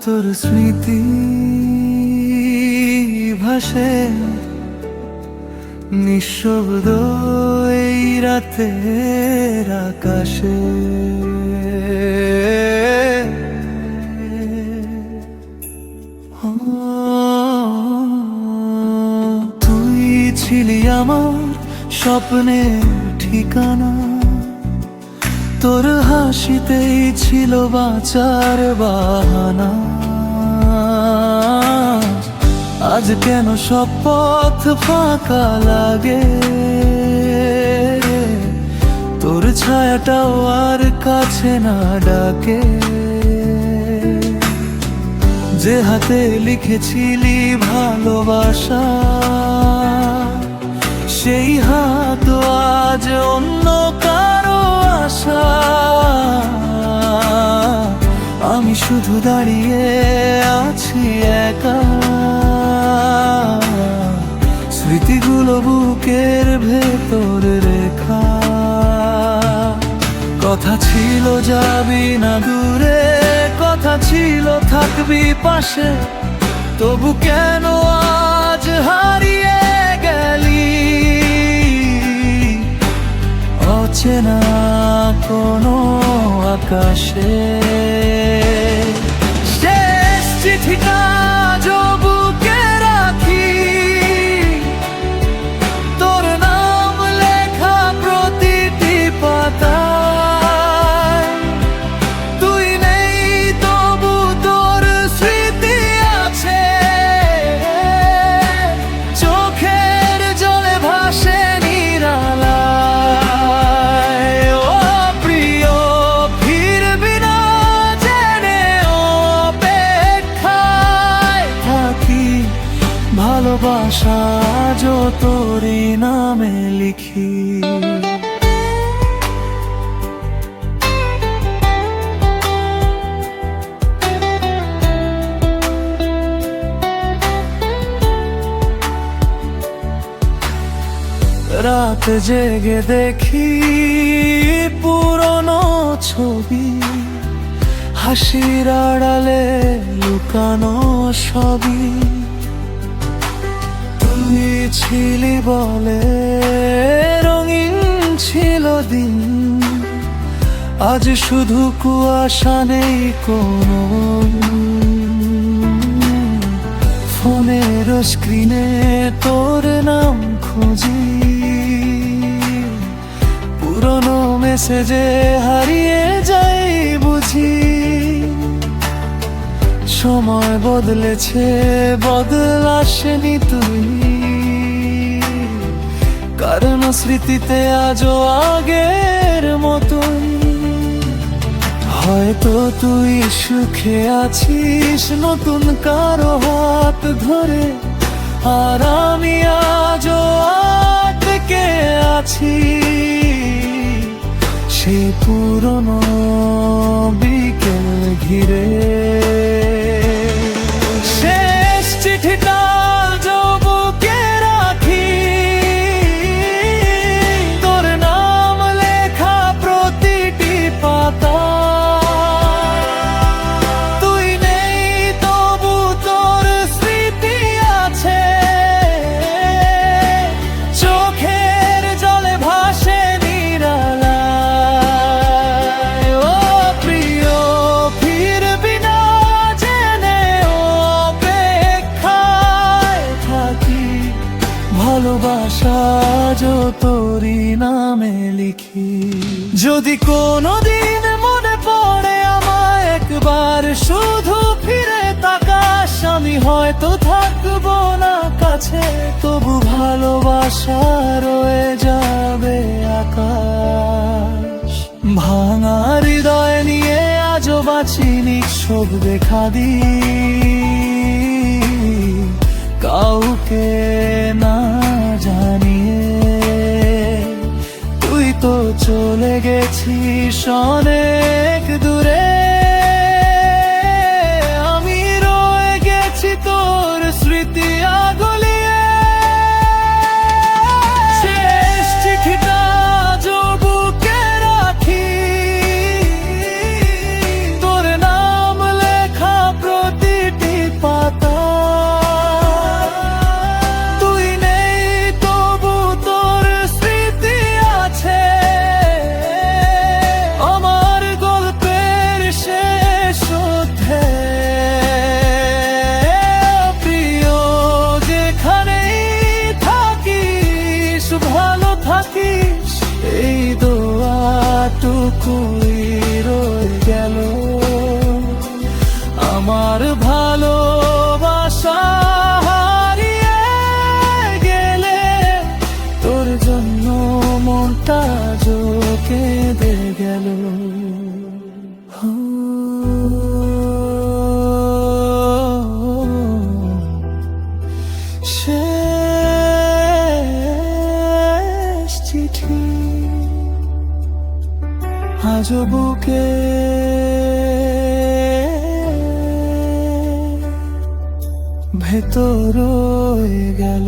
তোর স্মৃতি ভাসে নিঃশব্দ এই রাতের আকাশে। তুই ছিলি আমার স্বপ্নের ঠিকানা, তোর হাসিতেই ছিল বাঁচার বাহানা। আজ কেন সব পথ ফাঁকা লাগে, তোর ছায়াটাও আর কাছে না ডাকে। যে হাতে লিখেছিলি ভালোবাসা, সেই হাত আজ অন্য কারো আশা। আমি শুধু দাঁড়িয়ে আছি একা, স্মৃতিগুলো বুকের ভেতর রেখা। কথা ছিল যাবি না দূরে, কথা ছিল থাকবি পাশে, তবু কেন আজ হারিয়ে গেলি অচেনা কোনো আকাশে। শেষ চিঠিটা আজও বুকে রাখি, তোর নাম লেখা প্রতিটি পাতায়। তুই নেই তবু তোর স্মৃতি আছে, চোখের জলে ভাসে নিরালায়। ও প্রিয়, ফিরবি না জেনে অপেক্ষায় থাকি, ভালোবাসা আজও তোরই নামে লিখি। রাত জেগে দেখি পুরনো ছবি, হাসির আড়ালে লুকানো সবই। তুই ছিলি বলে রঙিন ছিল দিন, আজ শুধু কুয়াশা নেই কোনো। ফোনের স্ক্রিনে তোর নাম খুঁজি, পুরনো মেসেজে হারিয়ে যাই বুঝি। সময় বদলেছে, বদলাসনি তুই, কারণ স্মৃতিতে আজও আগের মতোই। হয়তো তুই সুখে আছিস নতুন কারো হাত ধরে, আর আমি আজও আটকে আছি সেই পুরনো বিকেল ঘিরে। শেষ চিঠিটা আজও বুকে রাখি, তোর নাম লেখা প্রতিটি পাতা। ভালোবাসা আজও তোরই নামে লিখি। যদি কোনোদিন মনে পড়ে আমায় একবার শুধু ফিরে তাকাস, আমি হয়তো থাকবো না কাছে, তবু ভালোবাসা রয়ে যাবে আকাশ। ভাঙা হৃদয় নিয়ে আজও বাঁচি নিঃশব্দে দেখা দি, কাউকে না জানিয়ে। তুই তো চলে গেছিস অনেক দূরে, আমি রয়ে গেছি তোর স্মৃতি আগলিয়ে। শেষ চিঠিটা আজও বুকে রাখি, তোর নাম লেখা তুই রয়ে গেল। আমার ভালোবাসা হারিয়ে গেলে তোর জন্য মনটা আজও কেঁদে গেল। শেষ চিঠি আজও বুকে ভেতর রয়ে গেল।